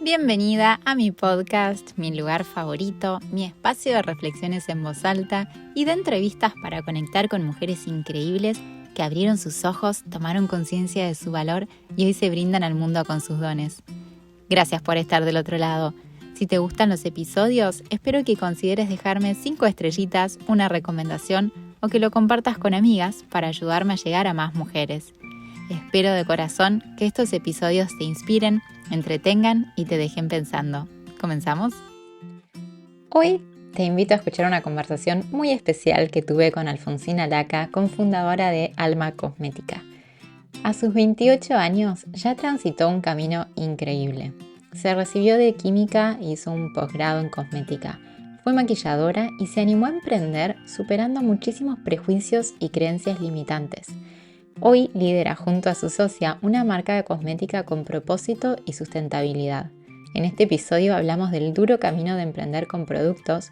Bienvenida a mi podcast, mi lugar favorito, mi espacio de reflexiones en voz alta y de entrevistas para conectar con mujeres increíbles que abrieron sus ojos, tomaron conciencia de su valor y hoy se brindan al mundo con sus dones. Gracias por estar del otro lado. Si te gustan los episodios, espero que consideres dejarme 5 estrellitas, una recomendación o que lo compartas con amigas para ayudarme a llegar a más mujeres. Espero de corazón que estos episodios te inspiren, entretengan y te dejen pensando. ¿Comenzamos? Hoy te invito a escuchar una conversación muy especial que tuve con Alfonsina Laca, cofundadora de Alma Cosmética. A sus 28 años ya transitó un camino increíble. Se recibió de química e hizo un posgrado en cosmética. Fue maquilladora y se animó a emprender superando muchísimos prejuicios y creencias limitantes. Hoy lidera junto a su socia una marca de cosmética con propósito y sustentabilidad. En este episodio hablamos del duro camino de emprender con productos,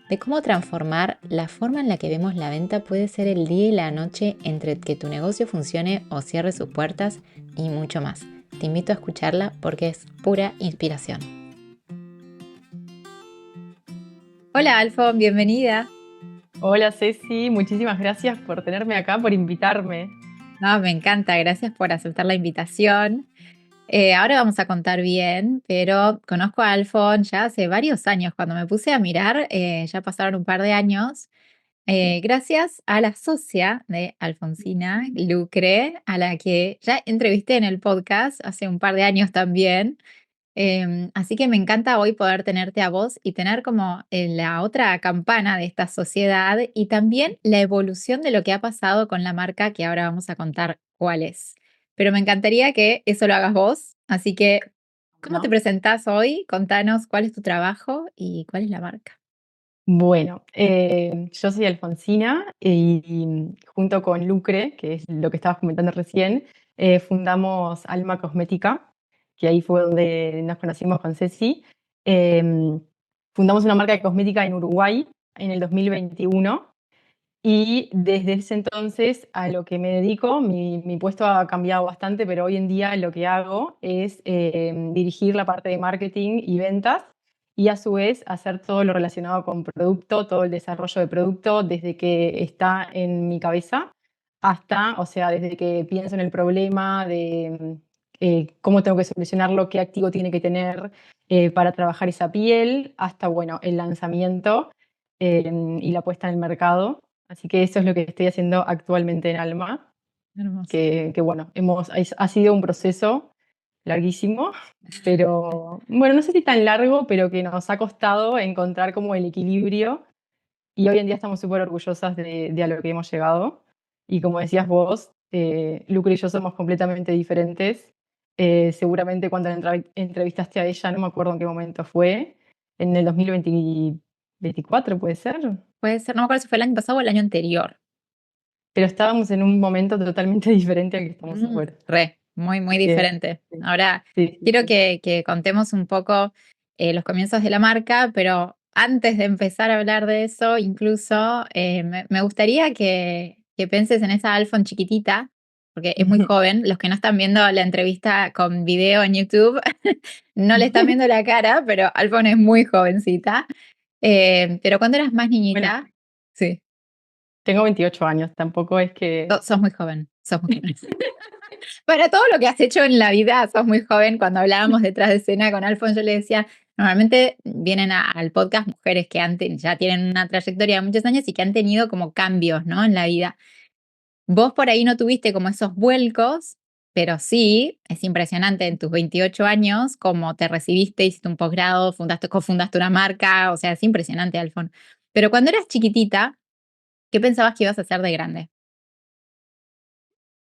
de cómo transformar la forma en la que vemos la venta puede ser el día y la noche entre que tu negocio funcione o cierre sus puertas y mucho más. Te invito a escucharla porque es pura inspiración. Hola Alfo, bienvenida. Hola Ceci, muchísimas gracias por tenerme acá, por invitarme. No, me encanta, gracias por aceptar la invitación. Ahora vamos a contar bien, pero conozco a Alfon ya hace varios años. Cuando me puse a mirar, ya pasaron un par de años, gracias a la socia de Alfonsina, Lucre, a la que ya entrevisté en el podcast hace un par de años también. Así que me encanta hoy poder tenerte a vos y tener como la otra campana de esta sociedad y también la evolución de lo que ha pasado con la marca que ahora vamos a contar cuál es. Pero me encantaría que eso lo hagas vos. Así que, ¿cómo te ¿No? presentás hoy? Contanos cuál es tu trabajo y cuál es la marca. Bueno, yo soy Alfonsina y junto con Lucre, que es lo que estabas comentando recién, fundamos Alma Cosmética, que ahí fue donde nos conocimos con Ceci. Em, Fundamos una marca de cosmética en Uruguay en el 2021. Y desde ese entonces a lo que me dedico, mi puesto ha cambiado bastante, pero hoy en día lo que hago es dirigir la parte de marketing y ventas y a su vez hacer todo lo relacionado con producto, todo el desarrollo de producto desde que está en mi cabeza hasta, o sea, desde que pienso en el problema de cómo tengo que solucionarlo, qué activo tiene que tener para trabajar esa piel, hasta, bueno, el lanzamiento y la puesta en el mercado. Así que eso es lo que estoy haciendo actualmente en Alma, Hermoso. que bueno, ha sido un proceso larguísimo, pero bueno, no sé si tan largo, pero que nos ha costado encontrar como el equilibrio y hoy en día estamos súper orgullosas de a lo que hemos llegado. Y como decías vos, Lucre y yo somos completamente diferentes. Seguramente cuando entrevistaste a ella, no me acuerdo en qué momento fue, en el 2024 puede ser. Puede ser, no me acuerdo si fue el año pasado o el año anterior. Pero estábamos en un momento totalmente diferente al que estamos ahora. Muy, muy Así que diferente. sí, Ahora sí, sí, quiero sí. que contemos un poco los comienzos de la marca, pero antes de empezar a hablar de eso, incluso me gustaría que pienses en esa Alfon chiquitita, porque es muy joven. Los que no están viendo la entrevista con video en YouTube, no le están viendo la cara, pero Alfon es muy jovencita. Pero cuando eras más Bueno, niñita, sí, tengo 28 años, tampoco es que... sos muy joven, sos muy joven. Para todo lo que has hecho en la vida, sos muy joven. Cuando hablábamos detrás de escena con Alfon, yo le decía, normalmente vienen al podcast mujeres que ya tienen una trayectoria de muchos años y que han tenido como cambios, ¿no? En la vida. Vos por ahí no tuviste como esos vuelcos, pero sí, es impresionante en tus 28 años cómo te recibiste, hiciste un posgrado, cofundaste una marca, o sea, es impresionante, Alfon. Pero cuando eras chiquitita, ¿qué pensabas que ibas a hacer de grande?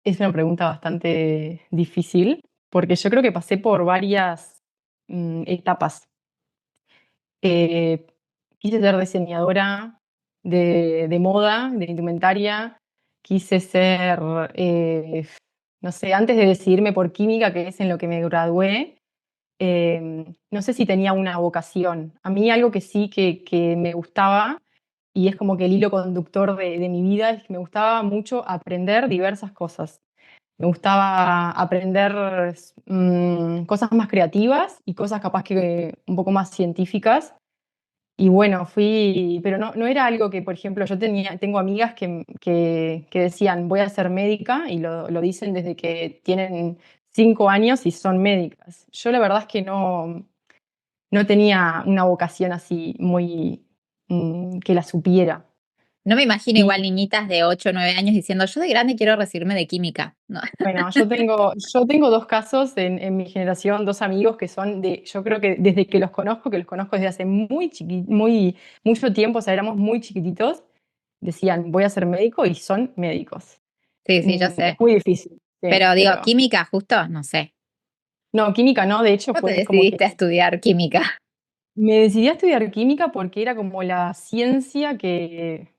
Es una pregunta bastante difícil, porque yo creo que pasé por varias etapas. Eh, Quise ser diseñadora de moda, de indumentaria, quise ser, no sé, antes de decidirme por química, que es en lo que me gradué, no sé si tenía una vocación. A mí algo que sí que me gustaba, y es como que el hilo conductor de mi vida, es que me gustaba mucho aprender diversas cosas. Me gustaba aprender cosas más creativas y cosas capaz que un poco más científicas. Y bueno, pero no era algo que, por ejemplo, tengo amigas que decían, voy a ser médica, y lo dicen desde que tienen 5 años y son médicas. Yo la verdad es que no tenía una vocación así muy que la supiera. No me imagino igual Y niñitas de 8 o 9 años diciendo, yo de grande quiero recibirme de química. No. bueno, yo tengo dos casos en mi generación, dos amigos que yo creo que desde que los conozco desde hace mucho tiempo, o sea, éramos muy chiquititos, decían, voy a ser médico y son médicos. Sí, sí, yo Es sé. muy difícil, sí, Pero digo, pero química, justo, no sé. no, química no, de hecho ¿Cómo te fue como que decidiste a estudiar química? me decidí a estudiar química porque era como la ciencia que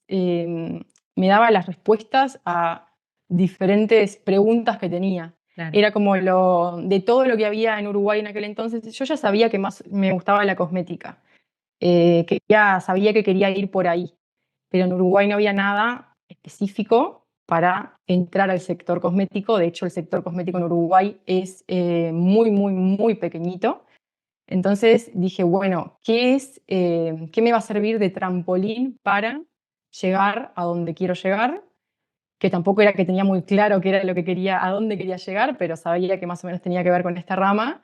me daba las respuestas a diferentes preguntas que tenía. Claro. Era como de todo lo que había en Uruguay en aquel entonces, yo ya sabía que más me gustaba la cosmética, que ya sabía que quería ir por ahí, pero en Uruguay no había nada específico para entrar al sector cosmético. De hecho, el sector cosmético en Uruguay es muy, muy, muy pequeñito. Entonces dije, bueno, ¿qué me va a servir de trampolín para llegar a donde quiero llegar? Que tampoco era que tenía muy claro qué era lo que quería, a dónde quería llegar, pero sabía que más o menos tenía que ver con esta rama.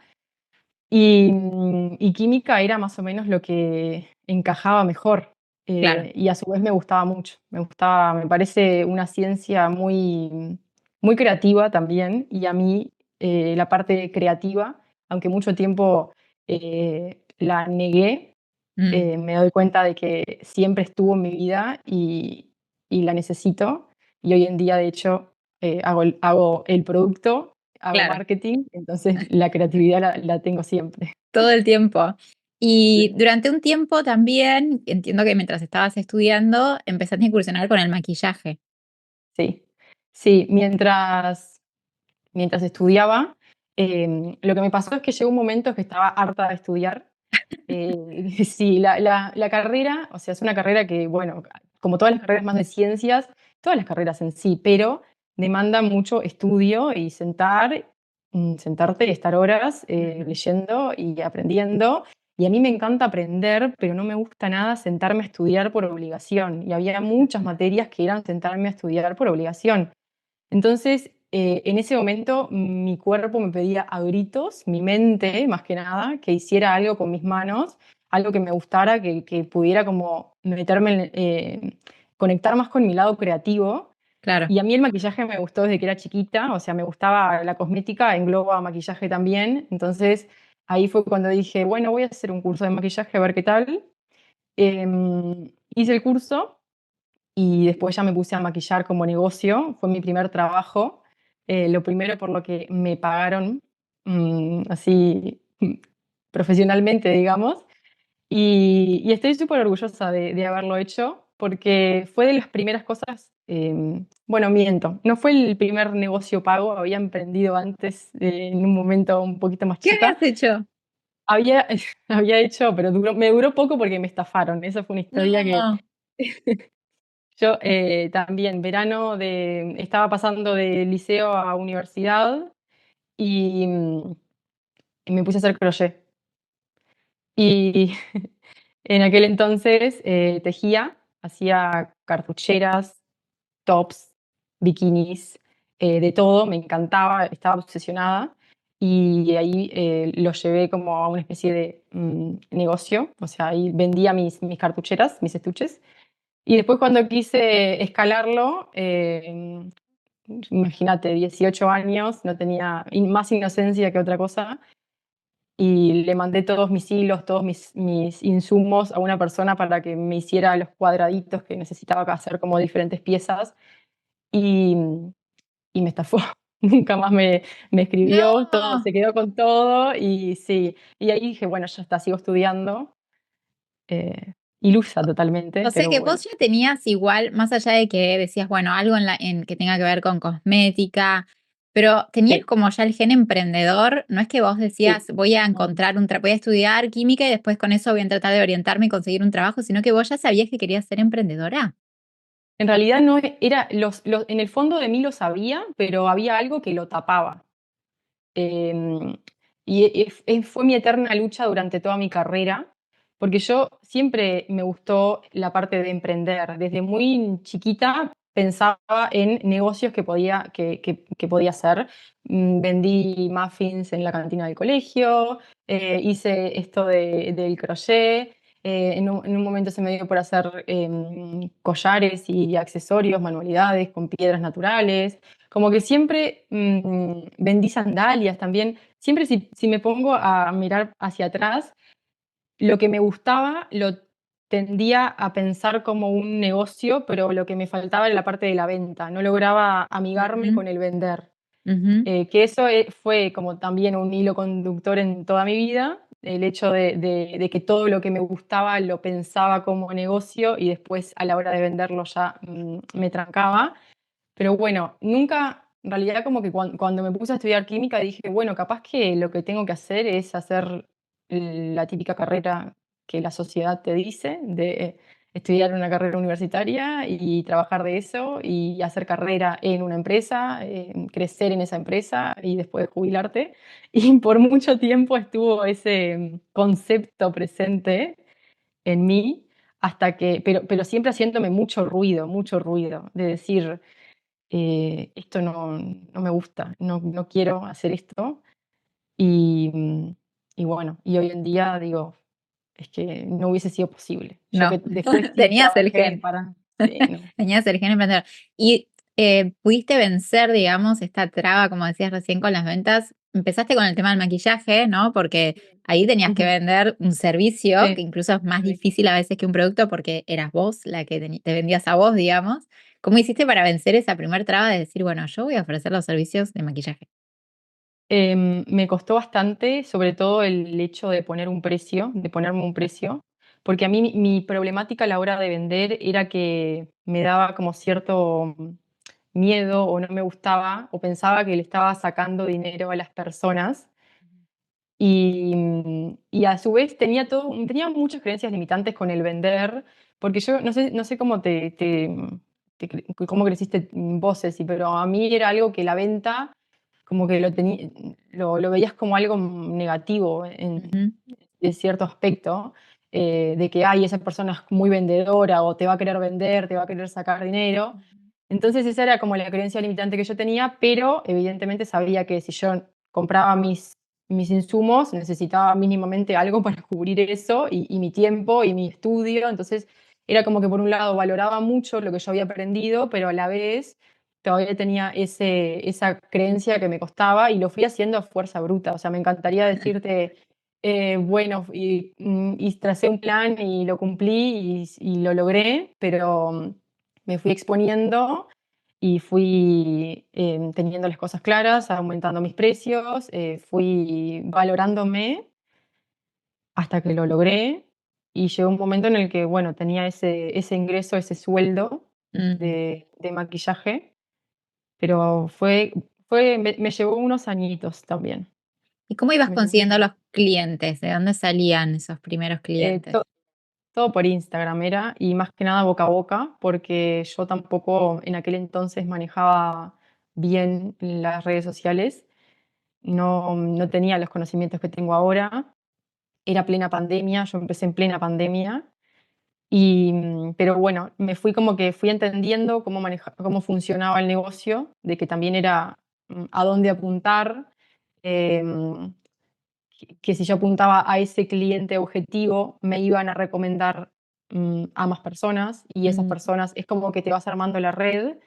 Y química era más o menos lo que encajaba mejor. Claro, Y a su vez me gustaba mucho. Me parece una ciencia muy, muy creativa también. Y a mí la parte creativa, aunque mucho tiempo la negué, mm, me doy cuenta de que siempre estuvo en mi vida y la necesito. Y hoy en día, de hecho, hago el producto, hago claro, marketing, entonces la creatividad la tengo siempre. todo el tiempo. Y Sí, durante un tiempo también, entiendo que mientras estabas estudiando, empezaste a incursionar con el maquillaje. sí. Sí, mientras estudiaba, lo que me pasó es que llegó un momento que estaba harta de estudiar. Sí, la carrera, o sea, es una carrera que, bueno, como todas las carreras más de ciencias, todas las carreras en sí, pero demanda mucho estudio y sentarte y estar horas Ujú. leyendo y aprendiendo. Y a mí me encanta aprender, pero no me gusta nada sentarme a estudiar por obligación. Y había muchas materias que eran sentarme a estudiar por obligación. Entonces, en ese momento mi cuerpo me pedía a gritos, mi mente más que nada, que hiciera algo con mis manos, algo que me gustara, que pudiera como conectar más con mi lado creativo. Claro. Y a mí el maquillaje me gustó desde que era chiquita, o sea, me gustaba la cosmética, engloba maquillaje también. Entonces, ahí fue cuando dije, bueno, voy a hacer un curso de maquillaje a ver qué tal. Hice el curso y después ya me puse a maquillar como negocio, fue mi primer trabajo, lo primero por lo que me pagaron así profesionalmente, digamos, y estoy súper orgullosa de haberlo hecho porque fue de las primeras cosas, bueno, miento, no fue el primer negocio pago, había emprendido antes en un momento un poquito más ¿Qué chica. habías hecho? Había, había hecho, pero me duró poco porque me estafaron. Esa fue una historia que No. yo también, estaba pasando de liceo a universidad y me puse a hacer crochet. Y en aquel entonces tejía, hacía cartucheras, tops, bikinis, de todo, me encantaba, estaba obsesionada. Y ahí lo llevé como a una especie de negocio, o sea, ahí vendía mis cartucheras, mis estuches. Y después cuando quise escalarlo, imagínate, 18 años, no tenía más inocencia que otra cosa, y le mandé todos mis hilos, todos mis insumos a una persona para que me hiciera los cuadraditos que necesitaba hacer como diferentes piezas, y, y me estafó. Nunca más me escribió, todo, No. se quedó con todo, y sí, y ahí dije, bueno, ya está, sigo estudiando, ilusa totalmente, O sea pero que bueno. vos ya tenías igual, más allá de que decías, bueno, algo en que tenga que ver con cosmética, pero tenías Sí, como ya el gen emprendedor, no es que vos decías, sí. voy a encontrar voy a estudiar química y después con eso voy a tratar de orientarme y conseguir un trabajo, sino que vos ya sabías que querías ser emprendedora. En realidad no era, en el fondo de mí lo sabía, pero había algo que lo tapaba. Em, fue mi eterna lucha durante toda mi carrera, porque yo siempre me gustó la parte de emprender. Desde muy chiquita pensaba en negocios que podía hacer. Vendí muffins en la cantina del colegio, hice esto del crochet. En un momento se me dio por hacer collares y accesorios, manualidades con piedras naturales. Como que siempre vendí sandalias también. Siempre si me pongo a mirar hacia atrás, lo que me gustaba lo tendía a pensar como un negocio, pero lo que me faltaba era la parte de la venta. No lograba amigarme Ujú, con el vender. ujú, Que eso fue como también un hilo conductor en toda mi vida, el hecho de que todo lo que me gustaba lo pensaba como negocio y después a la hora de venderlo ya me trancaba. Pero bueno, nunca, en realidad como que cuando me puse a estudiar química dije, bueno, capaz que lo que tengo que hacer es hacer la típica carrera que la sociedad te dice, de estudiar una carrera universitaria y trabajar de eso y hacer carrera en una empresa, crecer en esa empresa y después jubilarte. Y por mucho tiempo estuvo ese concepto presente en mí, pero siempre haciéndome mucho ruido, de decir, esto no me gusta, no quiero hacer esto. Y, y bueno, y hoy en día digo, es que no hubiese sido posible. Yo no, que después sí tenías el trabajé gen. para... Sí, no. Tenías el gen emprendedor. Y pudiste vencer, digamos, esta traba, como decías recién, con las ventas. Empezaste con el tema del maquillaje, ¿no? Porque ahí tenías que Ujú, vender un servicio, que sí, incluso es más sí. difícil a veces que un producto porque eras vos la que te vendías a vos, digamos. ¿Cómo hiciste para vencer esa primer traba de decir, bueno, yo voy a ofrecer los servicios de maquillaje? Me costó bastante, sobre todo el hecho de poner un precio, de ponerme un precio, porque a mí mi problemática a la hora de vender era que me daba como cierto miedo o no me gustaba o pensaba que le estaba sacando dinero a las personas y a su vez tenía muchas creencias limitantes con el vender, porque yo no sé cómo cómo creciste vos, Ceci, pero a mí era algo que la venta como que lo veías como algo negativo Ujú, en cierto aspecto, de que, ay, esa persona es muy vendedora o te va a querer vender, te va a querer sacar dinero. Entonces esa era como la creencia limitante que yo tenía, pero evidentemente sabía que si yo compraba mis insumos, necesitaba mínimamente algo para cubrir eso y mi tiempo y mi estudio. Entonces era como que por un lado valoraba mucho lo que yo había aprendido, pero a la vez todavía tenía esa creencia que me costaba y lo fui haciendo a fuerza bruta. O sea, me encantaría decirte, bueno, y tracé un plan y lo cumplí y lo logré, pero me fui exponiendo y fui teniendo las cosas claras, aumentando mis precios, fui valorándome hasta que lo logré y llegó un momento en el que, bueno, tenía ese ingreso, ese sueldo mm. de maquillaje, pero me llevó unos añitos también. ¿Y cómo ibas Me llevó unos consiguiendo añitos. los clientes? ¿De dónde salían esos primeros Eh, clientes? to- Todo por Instagram era, y más que nada boca a boca, porque yo tampoco en aquel entonces manejaba bien las redes sociales, no tenía los conocimientos que tengo ahora, era plena pandemia, yo empecé en plena pandemia, pero bueno, me fui como que fui entendiendo cómo funcionaba el negocio, de que también era a dónde apuntar, em, que si yo apuntaba a ese cliente objetivo, me iban a recomendar a más personas y esas Mm, personas es como que te vas armando la red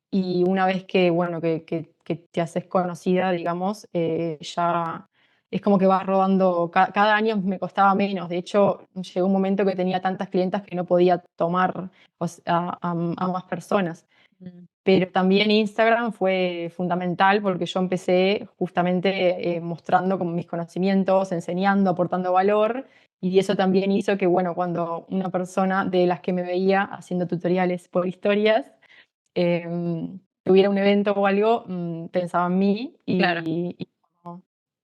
y una vez que, bueno, que te haces conocida, digamos, ya es como que vas rodando, cada año me costaba menos. De hecho, llegó un momento que tenía tantas clientas que no podía tomar a más personas. mm, Pero también Instagram fue fundamental porque yo empecé justamente mostrando como mis conocimientos, enseñando, aportando valor, y eso también hizo que, bueno, cuando una persona de las que me veía haciendo tutoriales por historias, tuviera un evento o algo, pensaba en mí claro. bueno,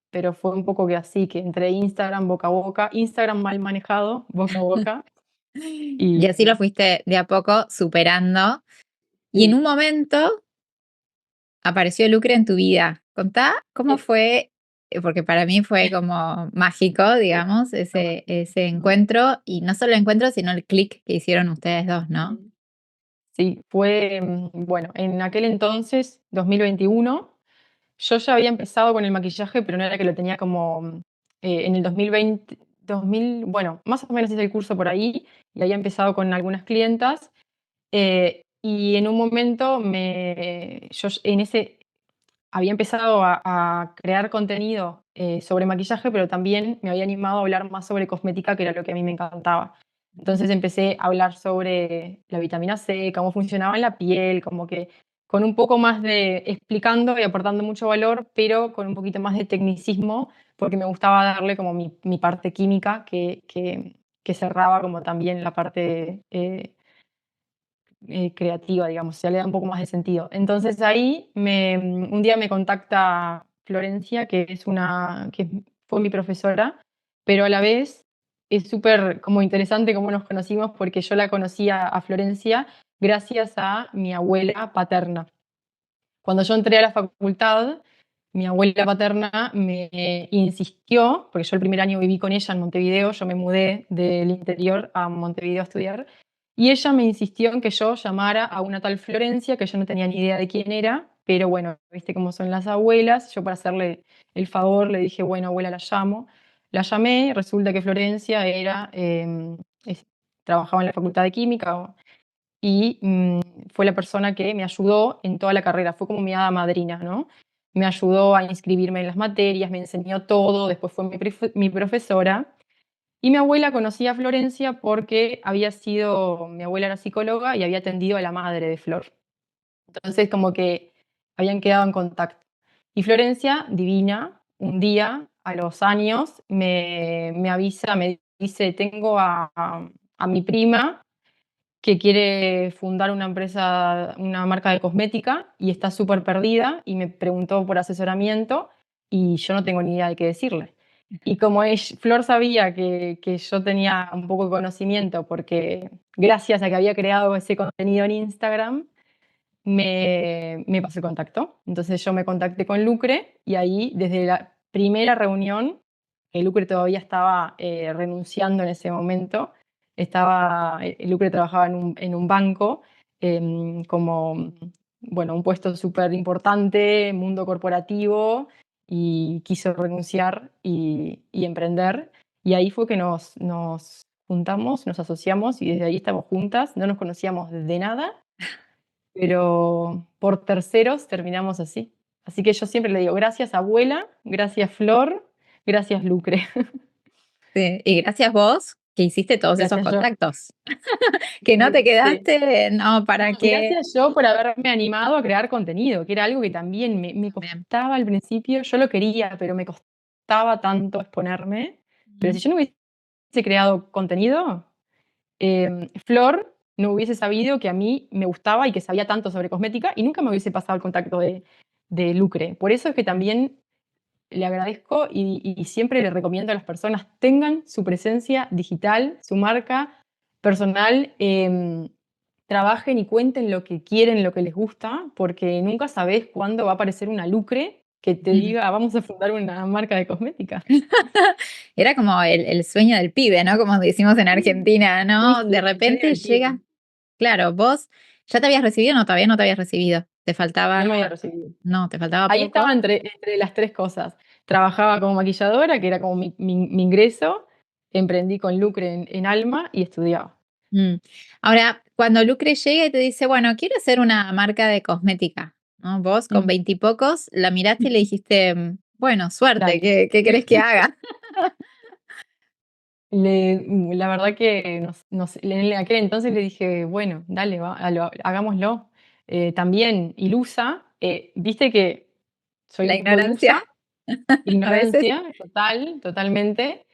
pero fue un poco que así, que entre Instagram boca a boca, Instagram mal manejado, boca a boca, Y así lo Y fuiste de a poco superando. Y en sí, un momento apareció Lucre en tu vida. Contá cómo sí, fue, porque para mí fue como mágico, sí, digamos, fue ese mágico. encuentro. Y no solo el encuentro, sino el clic que hicieron ustedes dos, ¿no? Sí. Sí, fue, bueno, en aquel entonces, 2021, yo ya había empezado con el maquillaje, pero no era que lo tenía como, en el 2020, 2000, bueno, más o menos hice el curso por ahí y había empezado con algunas clientas, y en un momento yo en ese había empezado a crear contenido, sobre maquillaje, pero también me había animado a hablar más sobre cosmética, que era lo que a mí me encantaba. Entonces empecé a hablar sobre la vitamina C, cómo funcionaba en la piel, como que con un poco más de explicando y aportando mucho valor, pero con un poquito más de tecnicismo, porque me gustaba darle como mi parte química que cerraba como también la parte, creativa, digamos, ya le da un poco más de sentido. Entonces ahí un día me contacta Florencia, fue mi profesora, pero a la vez es súper como interesante cómo nos conocimos porque yo la conocía a Florencia gracias a mi abuela paterna. Cuando yo entré a la facultad, mi abuela paterna me insistió, porque yo el primer año viví con ella en Montevideo, yo me mudé del interior a Montevideo a estudiar, y ella me insistió en que yo llamara a una tal Florencia, que yo no tenía ni idea de quién era, pero bueno, viste cómo son las abuelas, yo para hacerle el favor le dije, bueno, abuela, la llamo. La llamé, y resulta que Florencia trabajaba en la Facultad de Química y fue la persona que me ayudó en toda la carrera, fue como mi hada madrina, ¿no? Me ayudó a inscribirme en las materias, me enseñó todo, después fue mi profesora. Y mi abuela conocía a Florencia porque mi abuela era psicóloga y había atendido a la madre de Flor. Entonces como que habían quedado en contacto. Y Florencia, divina, un día, a los años, me avisa, me dice, tengo a mi prima que quiere fundar una empresa, una marca de cosmética y está súper perdida y me preguntó por asesoramiento y yo no tengo ni idea de qué decirle. Y como Flor sabía que yo tenía un poco de conocimiento porque gracias a que había creado ese contenido en Instagram, me pasó el contacto. Entonces yo me contacté con Lucre y ahí desde la primera reunión, que Lucre todavía estaba renunciando en ese momento, Lucre trabajaba en un banco como, bueno, un puesto súper importante, mundo corporativo, y quiso renunciar y emprender. Y ahí fue que nos juntamos, nos asociamos y desde ahí estamos juntas, no nos conocíamos de nada, pero por terceros terminamos así. Así que yo siempre le digo, gracias abuela, gracias Flor, gracias Lucre. Sí, y gracias vos que hiciste todos esos Gracias yo. contactos, que no te Sí. quedaste, no, ¿para No, qué? gracias yo por haberme animado a crear contenido, que era algo que también me Bien. costaba al principio, yo lo quería, pero me costaba tanto exponerme. Pero Ujú. si yo no hubiese creado contenido, Flor no hubiese sabido que a mí me gustaba y que sabía tanto sobre cosmética y nunca me hubiese pasado el contacto de Lucre. Por eso es que también le agradezco y siempre le recomiendo a las personas tengan su presencia digital, su marca personal, trabajen y cuenten lo que quieren, lo que les gusta, porque nunca sabes cuándo va a aparecer una Lucre que te diga, vamos a fundar una marca de cosmética. Era como el sueño del pibe, ¿no? Como decimos en Sí, Argentina, sí, ¿no? De sí, el sueño repente del pibe. llega, claro, vos ya te habías recibido, no, todavía no te habías recibido. Te faltaba, No me había recibido. no, te faltaba Ahí estaba poco. entre las tres cosas. Trabajaba como maquilladora, que era como mi ingreso, emprendí con Lucre en Alma y estudiaba. Mm. Ahora, cuando Lucre llega y te dice, bueno, quiero hacer una marca de cosmética, ¿no? Vos con Mm. veintipocos la miraste y le dijiste, bueno, suerte, Dale. ¿qué querés que haga? La verdad que en aquel entonces le dije, bueno, dale, hagámoslo. También ilusa, viste que soy La un poco ilusa, ignorancia, a veces. ignorancia total, totalmente.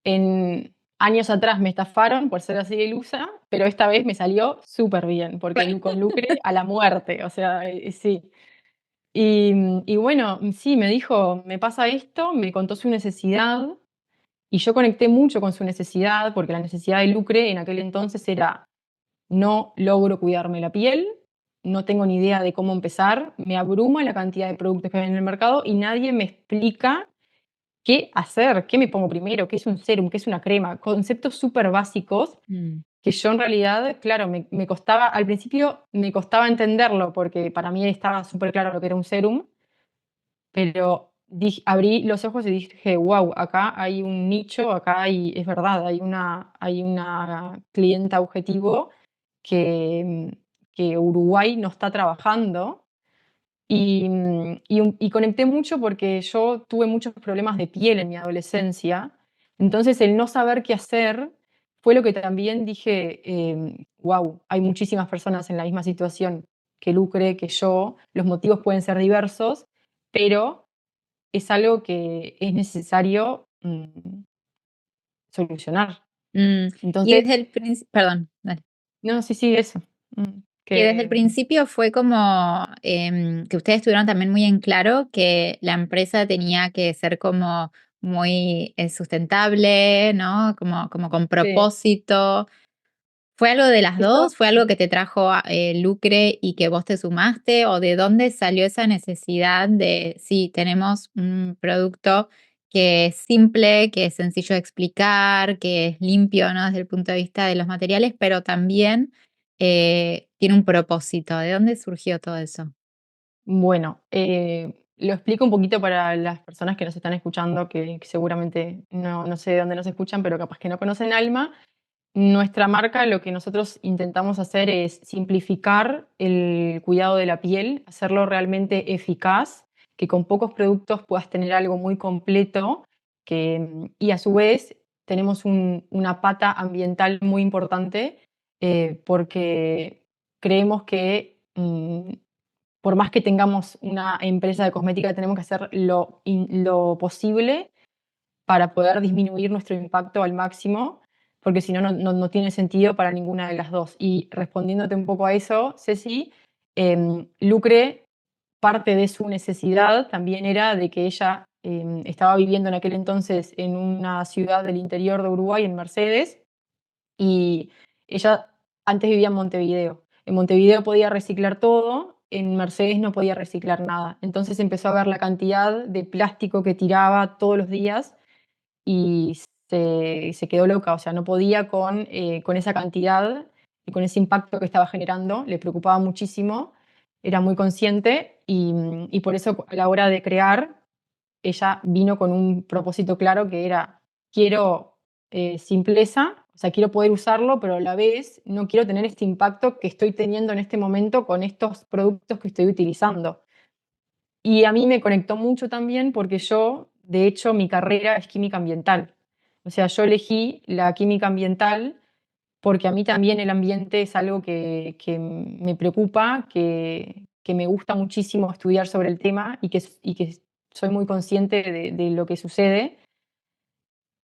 En años atrás me estafaron por ser así de ilusa, pero esta vez me salió súper bien, porque con Lucre a la muerte, o sea, sí. Y bueno, sí, me dijo, me pasa esto, me contó su necesidad. Y yo conecté mucho con su necesidad, porque la necesidad de Lucre en aquel entonces era: no logro cuidarme la piel, no tengo ni idea de cómo empezar, me abruma la cantidad de productos que hay en el mercado y nadie me explica qué hacer, qué me pongo primero, qué es un serum, qué es una crema, conceptos súper básicos Mm. que yo en realidad, claro, me costaba, al principio me costaba entenderlo porque para mí estaba súper claro lo que era un serum, pero abrí los ojos y dije, wow, acá hay un nicho, acá hay, es verdad, hay una clienta objetivo que, que Uruguay no está trabajando. Y conecté mucho porque yo tuve muchos problemas de piel en mi adolescencia, entonces el no saber qué hacer fue lo que también dije, wow, hay muchísimas personas en la misma situación que Lucre, que yo, los motivos pueden ser diversos, pero es algo que es necesario solucionar. Y Entonces, desde el principio, perdón, dale. no, sí, sí, eso. Mm, Y desde el que principio fue como que ustedes tuvieron también muy en claro que la empresa tenía que ser como muy sustentable, ¿no? Como con sí, propósito. ¿Fue algo de las eso, dos? ¿Fue algo que te trajo lucre y que vos te sumaste? ¿O de dónde salió esa necesidad de, sí, tenemos un producto que es simple, que es sencillo de explicar, que es limpio, ¿no? Desde el punto de vista de los materiales, pero también tiene un propósito? ¿De dónde surgió todo eso? bueno, lo explico un poquito para las personas que nos están escuchando, que seguramente no sé de dónde nos escuchan, pero capaz que no conocen Alma. Nuestra marca, lo que nosotros intentamos hacer es simplificar el cuidado de la piel, hacerlo realmente eficaz, que con pocos productos puedas tener algo muy completo, y a su vez tenemos una pata ambiental muy importante, porque creemos que por más que tengamos una empresa de cosmética, tenemos que hacer lo posible para poder disminuir nuestro impacto al máximo, porque si no, no tiene sentido para ninguna de las dos. Y respondiéndote un poco a eso, Ceci, Lucre, parte de su necesidad también era de que ella estaba viviendo en aquel entonces en una ciudad del interior de Uruguay, en Mercedes, y ella antes vivía en Montevideo. En Montevideo podía reciclar todo, en Mercedes no podía reciclar nada. Entonces empezó a ver la cantidad de plástico que tiraba todos los días y se quedó loca, o sea, no podía con esa cantidad y con ese impacto que estaba generando, le preocupaba muchísimo, era muy consciente y por eso a la hora de crear, ella vino con un propósito claro que era, quiero simpleza, o sea, quiero poder usarlo, pero a la vez no quiero tener este impacto que estoy teniendo en este momento con estos productos que estoy utilizando. Y a mí me conectó mucho también porque yo, de hecho, mi carrera es química ambiental. O sea, yo elegí la química ambiental porque a mí también el ambiente es algo que me preocupa, que me gusta muchísimo estudiar sobre el tema y que soy muy consciente de lo que sucede.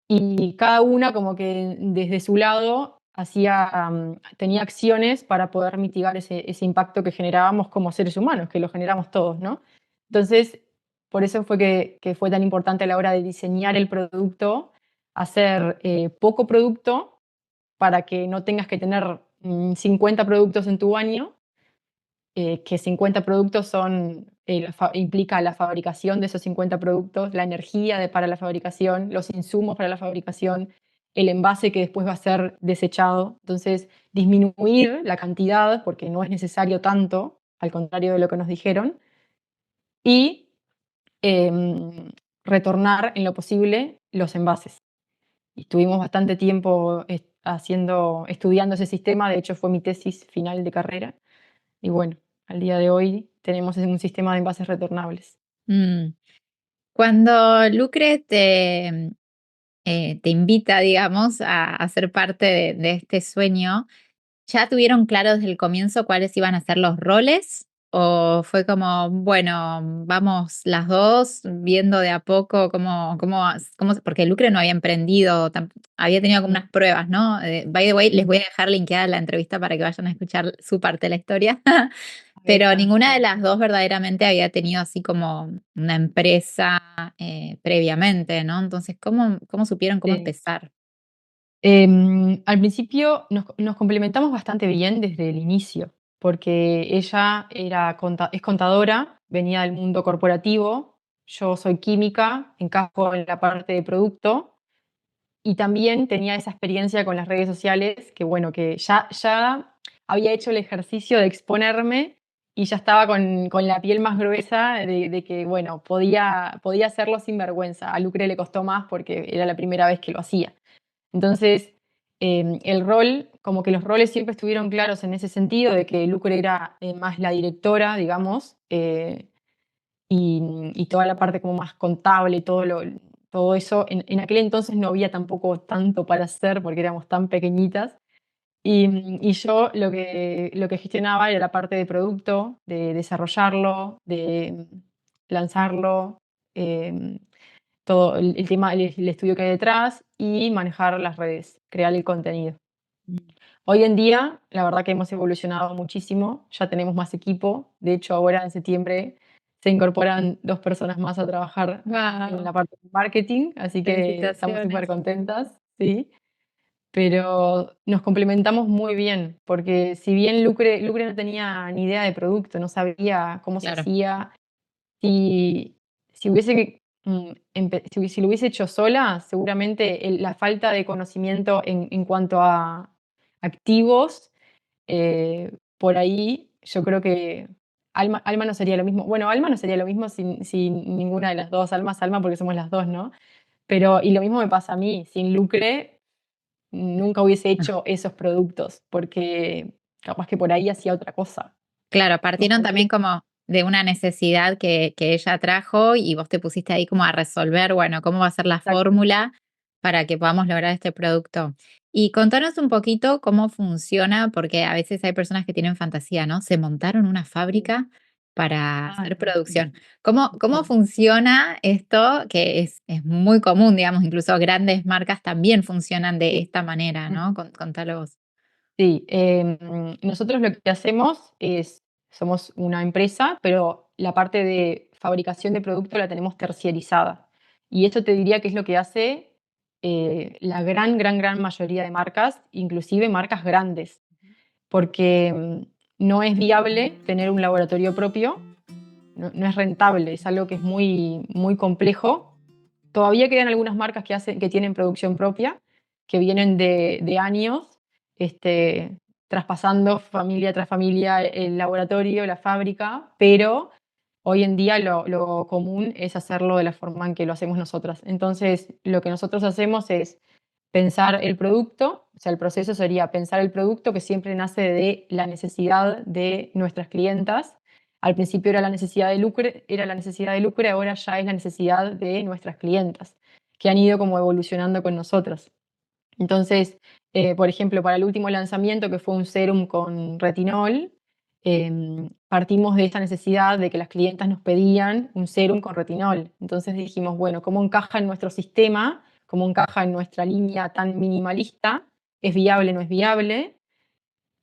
Y cada una como que desde su lado tenía acciones para poder mitigar ese impacto que generábamos como seres humanos, que lo generamos todos, ¿no? Entonces, por eso fue que fue tan importante a la hora de diseñar el producto, hacer poco producto para que no tengas que tener 50 productos en tu baño, que 50 productos implica la fabricación de esos 50 productos, la energía para la fabricación, los insumos para la fabricación, el envase que después va a ser desechado. Entonces, disminuir la cantidad, porque no es necesario tanto, al contrario de lo que nos dijeron, y em, retornar en lo posible los envases. Y estuvimos bastante tiempo estudiando ese sistema, de hecho fue mi tesis final de carrera. Y bueno, al día de hoy tenemos un sistema de envases retornables. Mm. Cuando Lucre te invita, digamos, a ser parte de este sueño, ¿ya tuvieron claro desde el comienzo cuáles iban a ser los roles? ¿O fue como, bueno, vamos las dos viendo de a poco porque Lucre no había emprendido, había tenido como unas pruebas, ¿no? By the way, les Mm. voy a dejar linkeada la entrevista para que vayan a escuchar su parte de la historia. Pero esa. ninguna de las dos verdaderamente había tenido así como una empresa previamente, ¿no? Entonces, ¿cómo supieron cómo Sí. empezar? Al principio nos complementamos bastante bien desde el inicio, porque ella es contadora, venía del mundo corporativo, yo soy química, encajo en la parte de producto y también tenía esa experiencia con las redes sociales, que bueno, que ya había hecho el ejercicio de exponerme y ya estaba con la piel más gruesa de que, bueno, podía hacerlo sin vergüenza. A Lucre le costó más porque era la primera vez que lo hacía. Entonces, el rol, como que los roles siempre estuvieron claros en ese sentido, de que Lucre era más la directora, digamos, y toda la parte como más contable, todo eso. En aquel entonces no había tampoco tanto para hacer porque éramos tan pequeñitas. Y yo lo que gestionaba era la parte de producto, de desarrollarlo, de lanzarlo, em, todo el tema, el estudio que hay detrás y manejar las redes, crear el contenido. Hoy en día, la verdad que hemos evolucionado muchísimo, ya tenemos más equipo. De hecho, ahora en septiembre se incorporan 2 personas más a trabajar en Wow, la parte de marketing, así que estamos súper felicitaciones. contentas, sí. Pero nos complementamos muy bien, porque si bien Lucre no tenía ni idea de producto, no sabía cómo se Claro, hacía, si si hubiese, si lo hubiese hecho sola, seguramente la falta de conocimiento en cuanto a activos, por ahí yo creo que Alma no sería lo mismo. Bueno, Alma no sería lo mismo sin ninguna de las dos. Alma es Alma porque somos las dos, ¿no? Pero y lo mismo me pasa a mí, sin Lucre nunca hubiese hecho esos productos, porque capaz que por ahí hacía otra cosa. claro, Más partieron también como de una necesidad que ella trajo y vos te pusiste ahí como a resolver, bueno, cómo va a ser la exacto. fórmula para que podamos lograr este producto. Y contanos un poquito cómo funciona, porque a veces hay personas que tienen fantasía, ¿no? Se montaron una fábrica para Ah, hacer no. producción. ¿Cómo No. funciona esto? Que es muy común, digamos, incluso grandes marcas también funcionan de Sí. esta manera, Mm. ¿no? Contalo vos. Sí, nosotros lo que hacemos somos una empresa, pero la parte de fabricación de producto la tenemos terciarizada. Y esto te diría que es lo que hace la gran mayoría de marcas, inclusive marcas grandes, porque no es viable tener un laboratorio propio, no es rentable, es algo que es muy complejo. Todavía quedan algunas marcas que tienen producción propia, que vienen de años, este, traspasando familia tras familia el laboratorio, la fábrica, pero hoy en día lo común es hacerlo de la forma en que lo hacemos nosotras. Entonces, lo que nosotros hacemos es pensar el producto, o sea, el proceso sería pensar el producto que siempre nace de la necesidad de nuestras clientas. Al principio era la necesidad de lucro, ahora ya es la necesidad de nuestras clientas, que han ido como evolucionando con nosotros. Entonces, por ejemplo, para el último lanzamiento, que fue un serum con retinol, partimos de esta necesidad de que las clientas nos pedían un serum con retinol. Entonces dijimos, bueno, ¿cómo encaja en nuestro sistema? ¿Cómo encaja en nuestra línea tan minimalista? ¿Es viable, no es viable?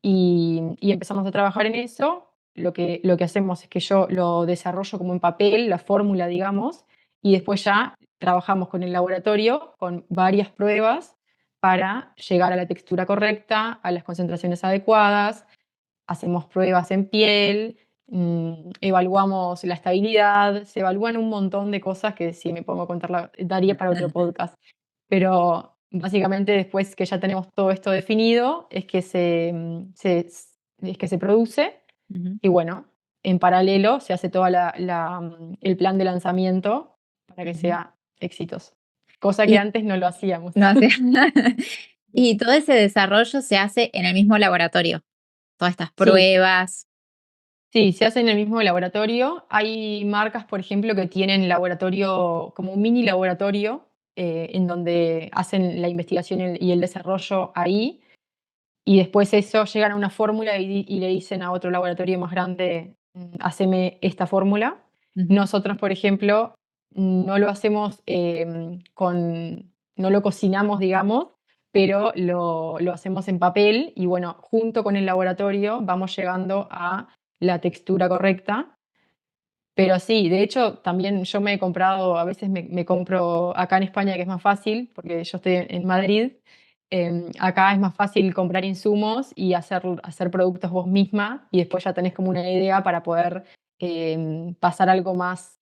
Y empezamos a trabajar en eso. Lo que hacemos es que yo lo desarrollo como en papel, la fórmula, digamos, y después ya trabajamos con el laboratorio, con varias pruebas para llegar a la textura correcta, a las concentraciones adecuadas, hacemos pruebas en piel, evaluamos la estabilidad, se evalúan un montón de cosas que si me pongo a contarla daría para otro podcast. Pero básicamente después que ya tenemos todo esto definido es que es que se produce Ujú. y bueno, en paralelo se hace toda el plan de lanzamiento para que Ujú. sea exitoso, cosa que Y antes no lo hacíamos. no sé. Y todo ese desarrollo se hace en el mismo laboratorio, todas estas Sí, pruebas. sí, se hace en el mismo laboratorio. Hay marcas, por ejemplo, que tienen laboratorio, como un mini laboratorio, en donde hacen la investigación y el desarrollo ahí, y después eso llegan a una fórmula y le dicen a otro laboratorio más grande, haceme esta fórmula. Ujú. Nosotros, por ejemplo, no lo hacemos no lo cocinamos, digamos, pero lo hacemos en papel y bueno, junto con el laboratorio vamos llegando a la textura correcta. Pero sí, de hecho, también yo me he comprado, a veces me compro acá en España, que es más fácil, porque yo estoy en Madrid, acá es más fácil comprar insumos y hacer productos vos misma y después ya tenés como una idea para poder pasar algo más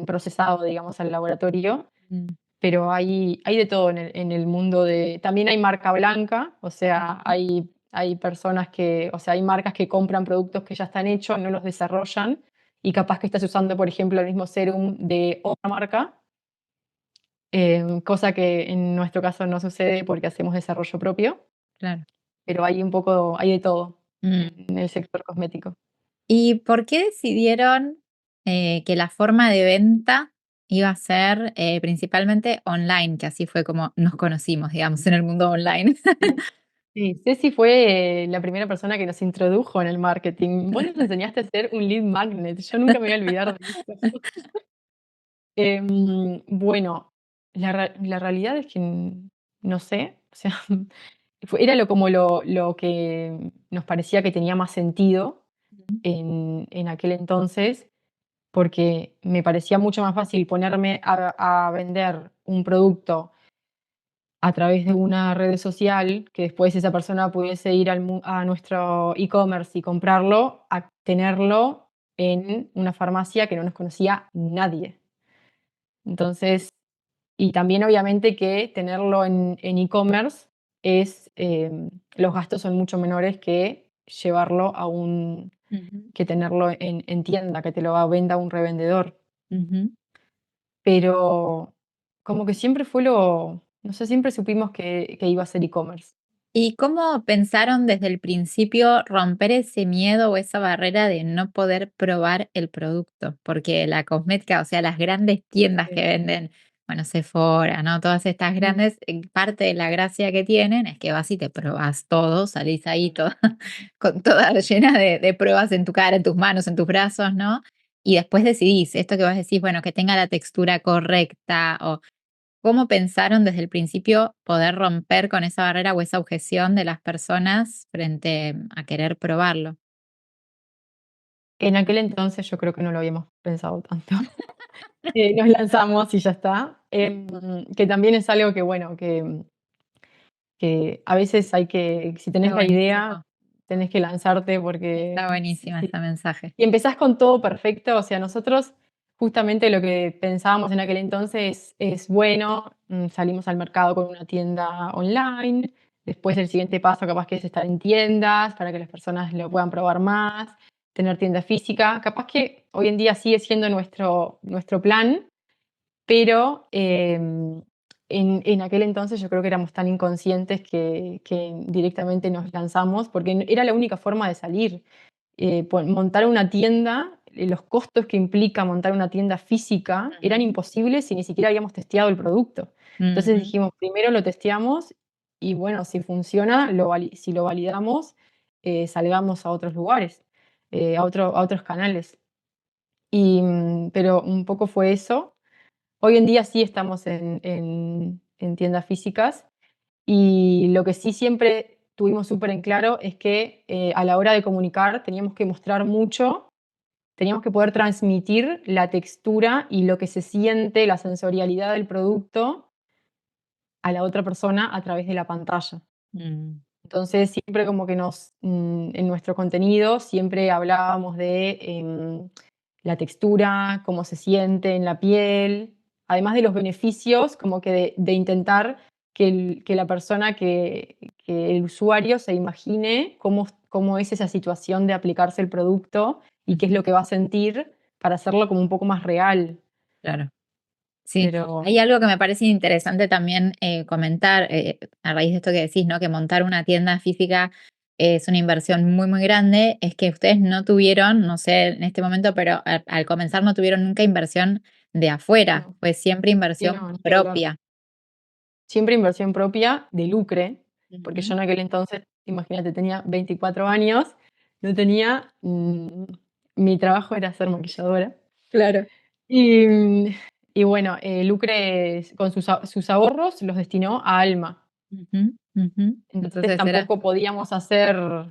procesado, digamos, al laboratorio. Mm. Pero hay de todo en el mundo de... También hay marca blanca, o sea, Ujú. hay personas que, o sea, hay marcas que compran productos que ya están hechos, no los desarrollan, y capaz que estás usando, por ejemplo, el mismo serum de otra marca, cosa que en nuestro caso no sucede porque hacemos desarrollo propio, Claro. pero hay un poco, hay de todo Mm. en el sector cosmético. ¿Y por qué decidieron que la forma de venta iba a ser principalmente online? Que así fue como nos conocimos, digamos, en el mundo online. Sí, sí, Ceci fue la primera persona que nos introdujo en el marketing. Vos nos enseñaste a hacer un lead magnet, yo nunca me voy a olvidar de eso. Bueno, la realidad es que no sé, o sea, era como lo que nos parecía que tenía más sentido Ujú. en aquel entonces, porque me parecía mucho más fácil ponerme a vender un producto a través de una red social, que después esa persona pudiese ir a nuestro e-commerce y comprarlo, a tenerlo en una farmacia que no nos conocía nadie. Entonces, y también obviamente que tenerlo en e-commerce es, los gastos son mucho menores que llevarlo Ujú. que tenerlo en tienda, que te lo venda un revendedor. Ujú. Pero como que siempre fue no sé, siempre supimos que iba a ser e-commerce. ¿Y cómo pensaron desde el principio romper ese miedo o esa barrera de no poder probar el producto? Porque la cosmética, o sea, las grandes tiendas que Sí. venden, bueno, Sephora, ¿no? Todas estas Mm, grandes, parte de la gracia que tienen es que vas y te probas todo, salís ahí toda, con toda llena de pruebas en tu cara, en tus manos, en tus brazos, ¿no? Y después decidís, esto que vos decís, bueno, que tenga la textura correcta o ¿cómo pensaron desde el principio poder romper con esa barrera o esa objeción de las personas frente a querer probarlo? En aquel entonces yo creo que no lo habíamos pensado tanto. Nos lanzamos y ya está. Que también es algo que, bueno, que a veces hay que, si tenés Está la idea, buenísimo, tenés que lanzarte porque está buenísima ese mensaje. y empezás con todo perfecto, o sea, nosotros justamente lo que pensábamos en aquel entonces es, bueno, salimos al mercado con una tienda online, después el siguiente paso capaz que es estar en tiendas para que las personas lo puedan probar más, tener tienda física, capaz que hoy en día sigue siendo nuestro plan, pero en aquel entonces yo creo que éramos tan inconscientes que directamente nos lanzamos porque era la única forma de salir. Montar una tienda, los costos que implica montar una tienda física eran Ujú. imposibles si ni siquiera habíamos testeado el producto. Entonces Ujú. dijimos, primero lo testeamos y bueno, si funciona, si lo validamos, salgamos a otros lugares, a otros canales. Pero un poco fue eso. Hoy en día sí estamos en tiendas físicas y lo que sí siempre tuvimos súper en claro es que a la hora de comunicar teníamos que mostrar mucho, teníamos que poder transmitir la textura y lo que se siente, la sensorialidad del producto a la otra persona a través de la pantalla. Mm. Entonces, siempre como que en nuestro contenido siempre hablábamos de la textura, cómo se siente en la piel, además de los beneficios, como que de intentar que la persona, que el usuario se imagine cómo es esa situación de aplicarse el producto y qué es Ujú. lo que va a sentir para hacerlo como un poco más real. Claro. Sí, hay Pero algo que me parece interesante también comentar a raíz de esto que decís, ¿no? Que montar una tienda física es una inversión muy, muy grande. Es que ustedes no tuvieron, no sé en este momento, pero al comenzar no tuvieron nunca inversión de afuera, no, fue siempre sí, inversión no, ni hablar. propia. Siempre inversión propia de Lucre, porque yo Ujú. en aquel entonces, imagínate, tenía 24 años, no tenía, mi trabajo era ser maquilladora. Claro. Y, y bueno, Lucre con sus ahorros los destinó a Alma. Ujú, ujú. Entonces Entonces era, tampoco podíamos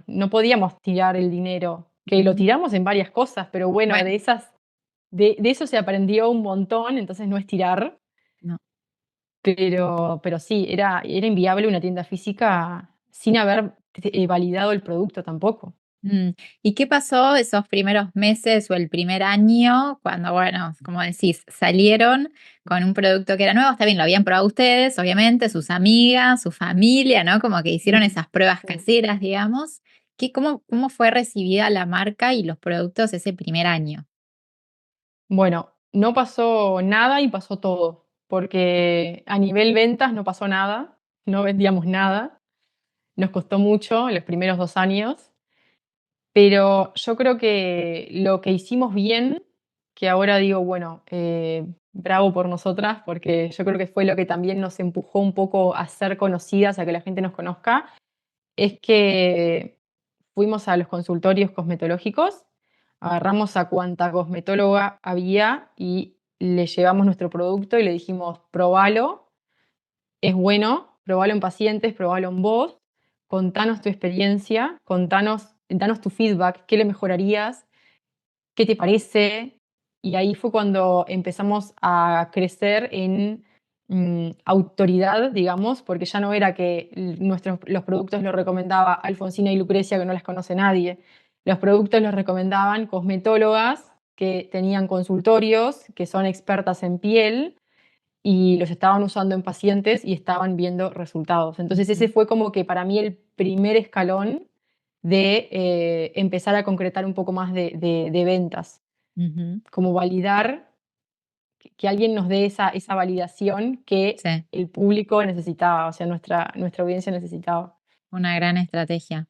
no podíamos tirar el dinero. que lo Ujú. tiramos en varias cosas, pero bueno, Bueno, de eso se aprendió un montón, entonces no es tirar, no. pero sí, era inviable una tienda física sin haber validado el producto tampoco. Mm, ¿y qué pasó esos primeros meses o el primer año cuando, bueno, como decís, salieron con un producto que era nuevo? Está bien, lo habían probado ustedes, obviamente, sus amigas, su familia, ¿no? Como que hicieron Mm, esas pruebas sí. caseras, digamos. ¿Cómo fue recibida la marca y los productos ese primer año? Bueno, no pasó nada y pasó todo, porque a nivel ventas no pasó nada, no vendíamos nada, nos costó mucho en los primeros 2 años, pero yo creo que lo que hicimos bien, que ahora digo, bueno, bravo por nosotras, porque yo creo que fue lo que también nos empujó un poco a ser conocidas, a que la gente nos conozca, es que fuimos a los consultorios cosmetológicos, agarramos a cuanta cosmetóloga había y le llevamos nuestro producto y le dijimos: "Probalo, es bueno, probalo en pacientes, probalo en vos, contanos tu experiencia, danos tu feedback, qué le mejorarías, ¿qué te parece?". Y ahí fue cuando empezamos a crecer en autoridad, digamos, porque ya no era que los productos los recomendaba Alfonsina y Lucrecia, que no las conoce nadie. Los productos los recomendaban cosmetólogas que tenían consultorios, que son expertas en piel y los estaban usando en pacientes y estaban viendo resultados. Entonces ese Ujú, fue como que para mí el primer escalón de empezar a concretar un poco más de ventas, ujú. como validar, que alguien nos dé esa validación que Sí, el público necesitaba, o sea, nuestra audiencia necesitaba. una gran estrategia.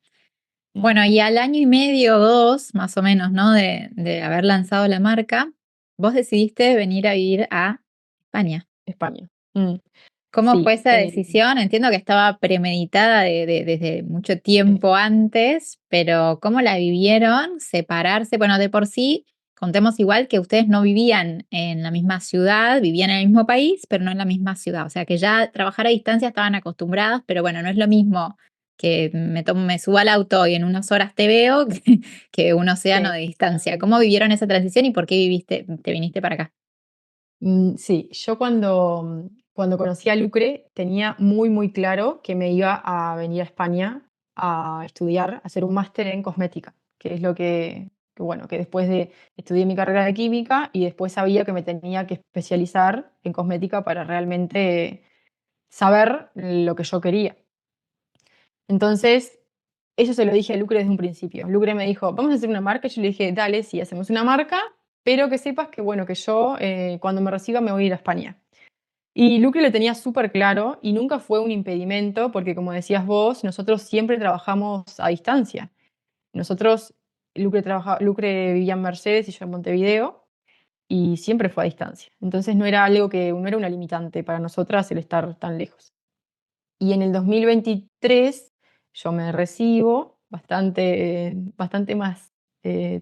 Mm, Bueno, y al año y medio o 2, más o menos, ¿no? De haber lanzado la marca, vos decidiste venir a vivir a España. España. Mm, ¿Cómo fue sí, esa decisión? Entiendo que estaba premeditada desde mucho tiempo antes, pero ¿cómo la vivieron? Separarse. Bueno, de por sí, contemos igual que ustedes no vivían en la misma ciudad, vivían en el mismo país, pero no en la misma ciudad. O sea que ya trabajar a distancia estaban acostumbrados, pero bueno, no es lo mismo que me suba al auto y en unas horas te veo que un océano sí. de distancia. ¿Cómo vivieron esa transición y por qué te viniste para acá? Sí, yo cuando conocí a Lucre tenía muy, muy claro que me iba a venir a España a estudiar, a hacer un máster en cosmética, que es lo bueno, que después de estudié mi carrera de química y después sabía que me tenía que especializar en cosmética para realmente saber lo que yo quería. Entonces, eso se lo dije a Lucre desde un principio. Lucre me dijo: "Vamos a hacer una marca", y yo le dije: "Dale, sí, hacemos una marca, pero que sepas que, bueno, que yo, cuando me reciba me voy a ir a España". Y Lucre lo tenía súper claro y nunca fue un impedimento, porque como decías vos, nosotros siempre trabajamos a distancia. Nosotros, Lucre vivía en Mercedes y yo en Montevideo, y siempre fue a distancia. Entonces no era una limitante para nosotras el estar tan lejos. Y en el 2023 yo me recibo, bastante más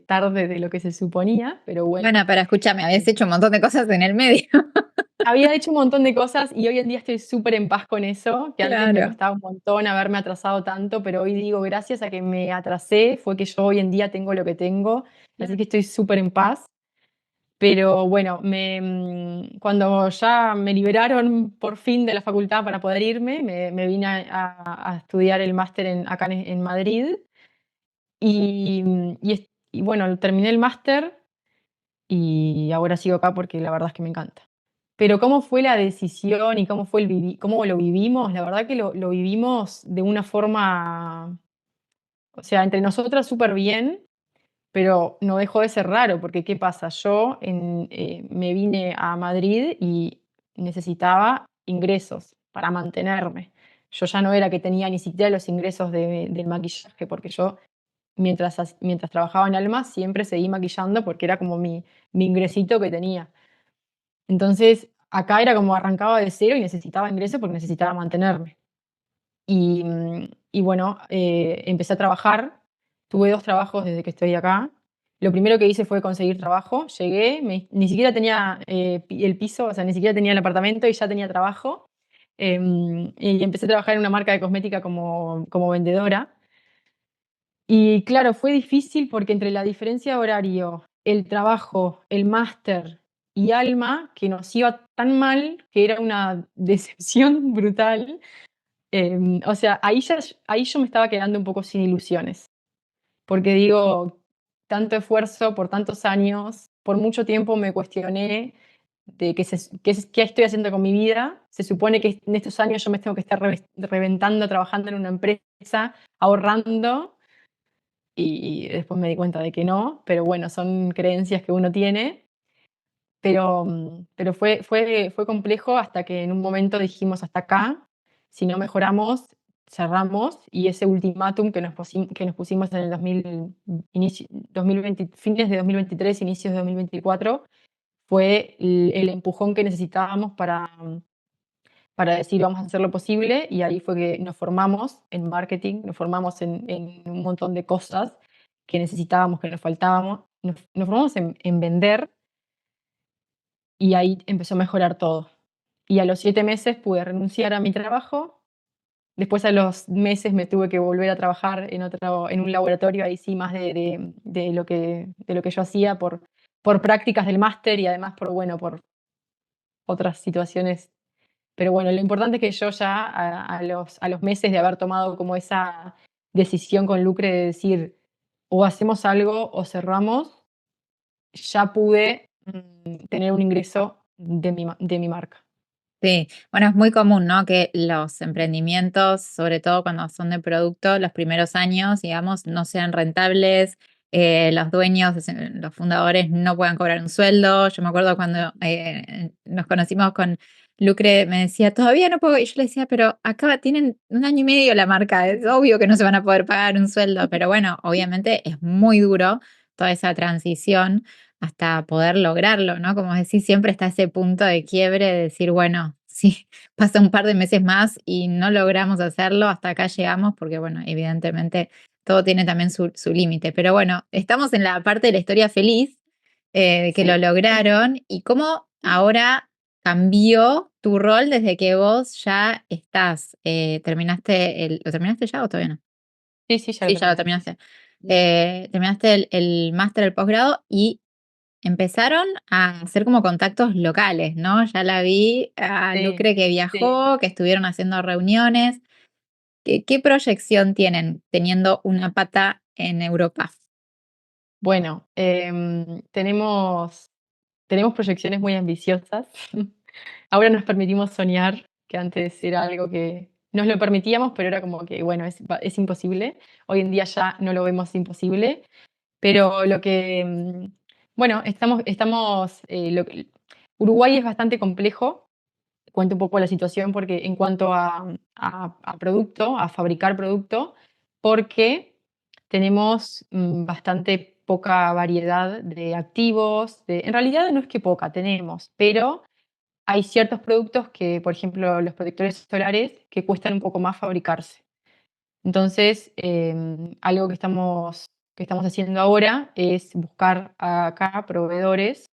tarde de lo que se suponía, pero bueno. Bueno, pero escúchame, habías hecho un montón de cosas en el medio. Había hecho un montón de cosas y hoy en día estoy súper en paz con eso, que antes me Claro. costaba un montón haberme atrasado tanto, pero hoy digo, gracias a que me atrasé, fue que yo hoy en día tengo lo que tengo, así que estoy súper en paz. Pero bueno, cuando ya me liberaron por fin de la facultad para poder irme, me vine a estudiar el máster acá en Madrid y bueno, terminé el máster y ahora sigo acá porque la verdad es que me encanta. Pero cómo fue la decisión y cómo lo vivimos, la verdad que lo vivimos de una forma, o sea, entre nosotras súper bien, pero no dejó de ser raro, porque ¿qué pasa? Me vine a Madrid y necesitaba ingresos para mantenerme. Yo ya no era que tenía ni siquiera los ingresos del maquillaje, porque yo mientras trabajaba en Alma siempre seguí maquillando porque era como mi ingresito que tenía. Entonces, acá era como arrancaba de cero y necesitaba ingresos porque necesitaba mantenerme. Y bueno, empecé a trabajar, tuve 2 trabajos desde que estoy acá. Lo primero que hice fue conseguir trabajo, llegué, ni siquiera tenía, el piso, o sea, ni siquiera tenía el apartamento y ya tenía trabajo. Y empecé a trabajar en una marca de cosmética como vendedora. Y claro, fue difícil porque entre la diferencia de horario, el trabajo, el máster y Alma, que nos iba tan mal que era una decepción brutal. O sea, ahí yo me estaba quedando un poco sin ilusiones, porque digo, tanto esfuerzo por tantos años, por mucho tiempo me cuestioné de qué estoy haciendo con mi vida. Se supone que en estos años yo me tengo que estar reventando trabajando en una empresa, ahorrando, y después me di cuenta de que no, pero bueno, son creencias que uno tiene. Pero fue complejo hasta que en un momento dijimos: "Hasta acá, si no mejoramos, cerramos", y ese ultimátum que nos pusimos en el 2020, fines de 2023, inicios de 2024, fue el empujón que necesitábamos para decir: "Vamos a hacer lo posible", y ahí fue que nos formamos en marketing, nos formamos en un montón de cosas que necesitábamos, que nos faltábamos, nos formamos en vender, y ahí empezó a mejorar todo. Y a los 7 meses pude renunciar a mi trabajo. Después, a los meses, me tuve que volver a trabajar en un laboratorio, ahí sí más de lo que yo hacía por prácticas del máster y además por otras situaciones. Pero bueno, lo importante es que yo ya a los meses de haber tomado como esa decisión con Lucre de decir: "O hacemos algo o cerramos", ya pude, tener un ingreso de mi marca. Sí, bueno, es muy común, ¿no? Que los emprendimientos, sobre todo cuando son de producto, los primeros años, digamos, no sean rentables, los dueños, los fundadores no puedan cobrar un sueldo. Yo me acuerdo cuando nos conocimos con Lucre, me decía, todavía no puedo, y yo le decía, pero acá tienen 1 año y medio la marca, es obvio que no se van a poder pagar un sueldo, pero bueno, obviamente es muy duro toda esa transición hasta poder lograrlo, ¿no? Como decís, siempre está ese punto de quiebre de decir, bueno, sí, pasa un par de meses más y no logramos hacerlo, hasta acá llegamos, porque bueno, evidentemente todo tiene también su límite. Pero bueno, estamos en la parte de la historia feliz, de que lo Sí. lograron y cómo ahora cambió tu rol desde que vos ya estás, ¿lo terminaste ya o todavía no? Sí, sí, ya lo Sí, ya lo terminé. terminaste. Terminaste el máster, el posgrado y empezaron a hacer como contactos locales, ¿no? Ya la vi a Sí, Lucre que sí. viajó, que estuvieron haciendo reuniones. ¿Qué proyección tienen teniendo una pata en Europa? Bueno, tenemos proyecciones muy ambiciosas. Ahora nos permitimos soñar, que antes era algo que nos lo permitíamos, pero era como que, bueno, es imposible. Hoy en día ya no lo vemos imposible, pero bueno, Uruguay es bastante complejo. Cuento un poco la situación porque en cuanto a producto, a fabricar producto, porque tenemos bastante poca variedad de activos. En realidad no es que poca, tenemos, pero hay ciertos productos que, por ejemplo, los protectores solares, que cuestan un poco más fabricarse. Entonces, algo que estamos haciendo ahora es buscar acá proveedores,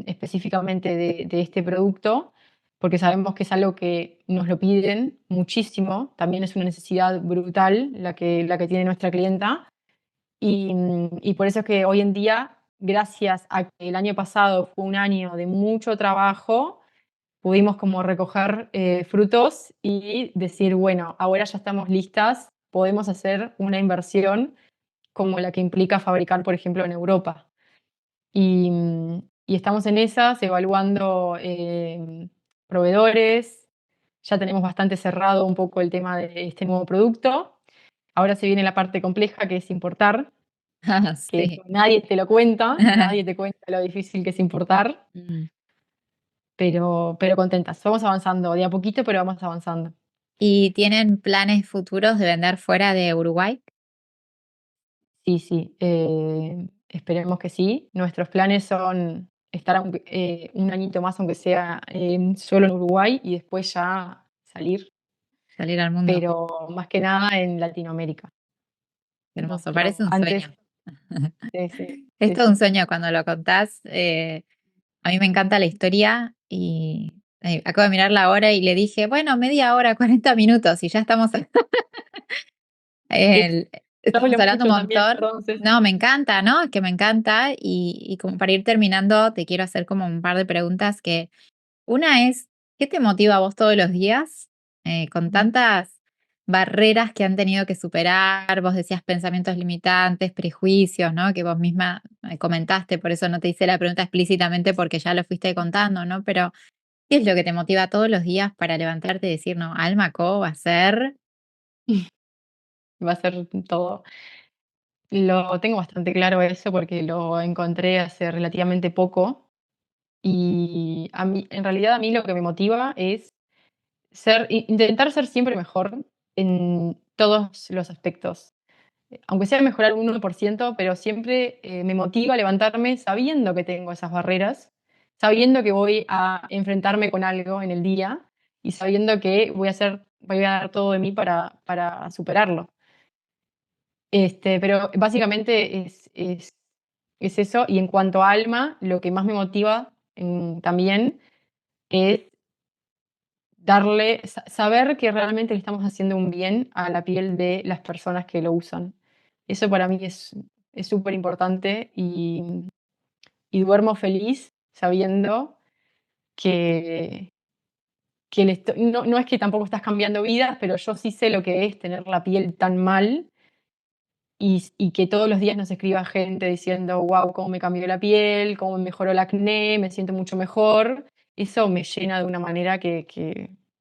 específicamente de este producto, porque sabemos que es algo que nos lo piden muchísimo. También es una necesidad brutal la que tiene nuestra clienta. Y por eso es que hoy en día, gracias a que el año pasado fue un año de mucho trabajo, pudimos como recoger frutos y decir, bueno, ahora ya estamos listas, podemos hacer una inversión como la que implica fabricar, por ejemplo, en Europa. Y estamos en esas, evaluando proveedores. Ya tenemos bastante cerrado un poco el tema de este nuevo producto. Ahora se viene la parte compleja, que es importar, Ah, que eso sí. nadie te lo cuenta, nadie te cuenta lo difícil que es importar, Mm. pero contentas. Vamos avanzando de a poquito, pero vamos avanzando. ¿Y tienen planes futuros de vender fuera de Uruguay? Sí, sí, esperemos que sí. Nuestros planes son estar un añito más, aunque sea solo en Uruguay, y después ya salir, Salir al mundo. pero más que nada en Latinoamérica. Qué hermoso, Nuestro, parece un antes, sueño. sí, sí, Es sí, todo un sí. sueño cuando lo contás. A mí me encanta la historia y acabo de mirar la hora y le dije, bueno, media hora, 40 minutos y ya estamos. Es, Ya Estamos hablo hablando un mucho también, montón. perdón, Ceci. No, me encanta, ¿no? Es que me encanta. Y como para ir terminando, te quiero hacer como un par de preguntas que una es, ¿qué te motiva a vos todos los días con tantas barreras que han tenido que superar? Vos decías pensamientos limitantes, prejuicios, ¿no? Que vos misma comentaste, por eso no te hice la pregunta explícitamente porque ya lo fuiste contando, ¿no? Pero, ¿qué es lo que te motiva todos los días para levantarte y decir, no, Alma Co va a ser... Va a ser todo. Lo tengo bastante claro eso porque lo encontré hace relativamente poco y a mí, en realidad a mí lo que me motiva es intentar ser siempre mejor en todos los aspectos. Aunque sea mejorar un 1%, pero siempre me motiva a levantarme sabiendo que tengo esas barreras, sabiendo que voy a enfrentarme con algo en el día y sabiendo que voy a dar todo de mí para superarlo. Pero básicamente es eso. Y en cuanto a alma, lo que más me motiva también es saber que realmente le estamos haciendo un bien a la piel de las personas que lo usan. Eso para mí es súper importante y duermo feliz sabiendo que, no es que tampoco estás cambiando vidas, pero yo sí sé lo que es tener la piel tan mal y que todos los días nos escriba gente diciendo, wow, cómo me cambió la piel, cómo me mejoró el acné, me siento mucho mejor. Eso me llena de una manera que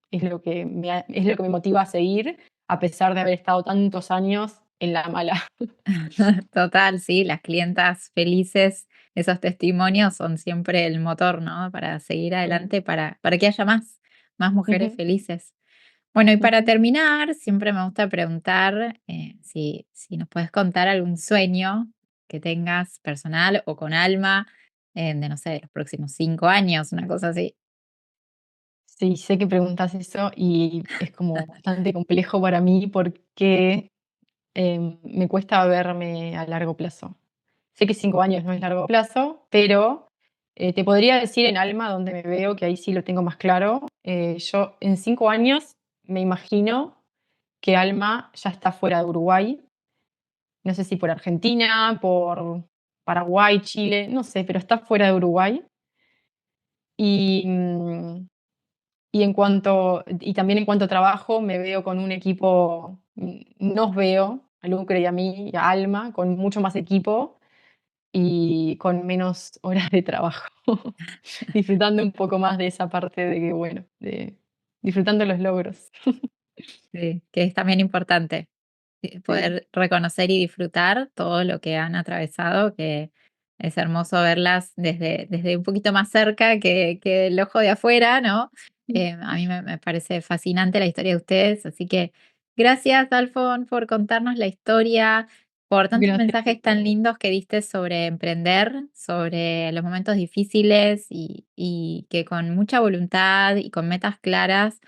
es lo que me motiva a seguir, a pesar de haber estado tantos años en la mala. Total, sí, las clientas felices, esos testimonios son siempre el motor, ¿no? Para seguir Mm. adelante, para que haya más mujeres Ujú, felices. Bueno, y para ujú. terminar, siempre me gusta preguntar si nos puedes contar algún sueño que tengas personal o con alma, de no sé, los próximos 5 años, una cosa así. Sí, sé que preguntas eso y es como bastante complejo para mí porque me cuesta verme a largo plazo. Sé que 5 años no es largo plazo, pero te podría decir en Alma, donde me veo, que ahí sí lo tengo más claro. Yo en 5 años me imagino que Alma ya está fuera de Uruguay. No sé si por Argentina, por Paraguay, Chile, no sé, pero está fuera de Uruguay. Y, y también en cuanto a trabajo, me veo con un equipo, nos veo, a Lucre y a mí, y a Alma, con mucho más equipo y con menos horas de trabajo, disfrutando un poco más de esa parte de que, bueno, disfrutando los logros. Sí, que es también importante. Sí, Poder reconocer y disfrutar todo lo que han atravesado, que es hermoso verlas desde un poquito más cerca que el ojo de afuera, ¿no? A mí me parece fascinante la historia de ustedes, así que gracias, Alfon, por contarnos la historia, por tantos gracias. mensajes tan lindos que diste sobre emprender, sobre los momentos difíciles y que con mucha voluntad y con metas claras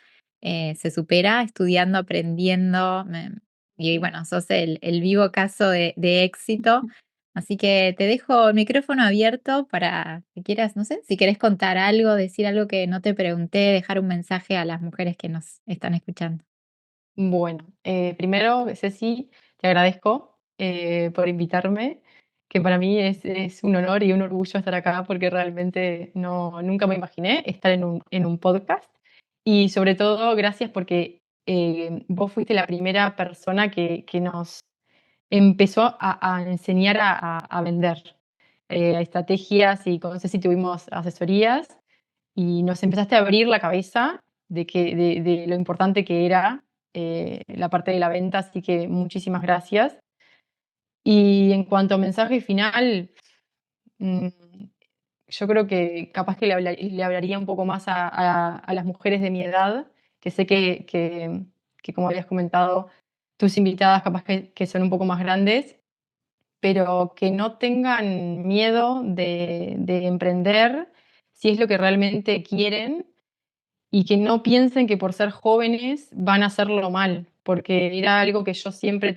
se supera estudiando, aprendiendo. Y bueno, sos el vivo caso de éxito. Así que te dejo el micrófono abierto para que quieras, no sé, si querés contar algo, decir algo que no te pregunté, dejar un mensaje a las mujeres que nos están escuchando. Bueno, primero, Ceci, te agradezco por invitarme, que para mí es un honor y un orgullo estar acá porque realmente nunca me imaginé estar en un podcast. Y sobre todo, gracias porque vos fuiste la primera persona que nos empezó a enseñar a vender estrategias y con Ceci tuvimos asesorías y nos empezaste a abrir la cabeza de lo importante que era la parte de la venta, así que muchísimas gracias. Y en cuanto a mensaje final, mm, yo creo que capaz que le hablaría un poco más a las mujeres de mi edad, que sé que como habías comentado, tus invitadas capaz que son un poco más grandes, pero que no tengan miedo de emprender si es lo que realmente quieren y que no piensen que por ser jóvenes van a hacerlo mal, porque era algo que yo siempre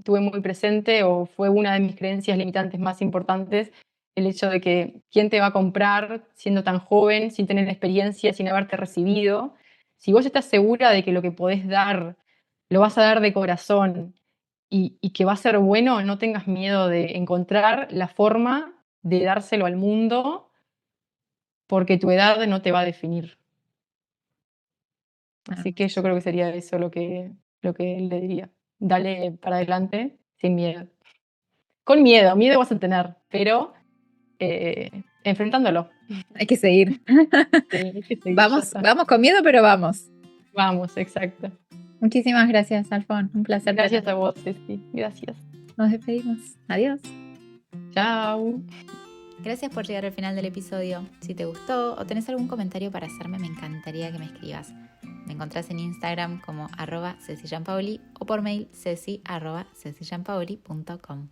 tuve muy presente o fue una de mis creencias limitantes más importantes, el hecho de que quién te va a comprar siendo tan joven, sin tener experiencia, sin haberte recibido. Si vos estás segura de que lo que podés dar lo vas a dar de corazón y que va a ser bueno, no tengas miedo de encontrar la forma de dárselo al mundo, porque tu edad no te va a definir. Así que yo creo que sería eso lo que le diría. Dale para adelante sin miedo. Con miedo vas a tener, pero enfrentándolo. Hay que seguir. Sí, hay que seguir, ya está. Vamos con miedo, pero vamos. Vamos, exacto. Muchísimas gracias, Alfon. Un placer. Gracias a vos, Ceci. Gracias. Nos despedimos. Adiós. Chao. Gracias por llegar al final del episodio. Si te gustó o tenés algún comentario para hacerme, me encantaría que me escribas. Me encontrás en Instagram como @cecigianpaoli o por mail ceci@cecigianpaoli.com.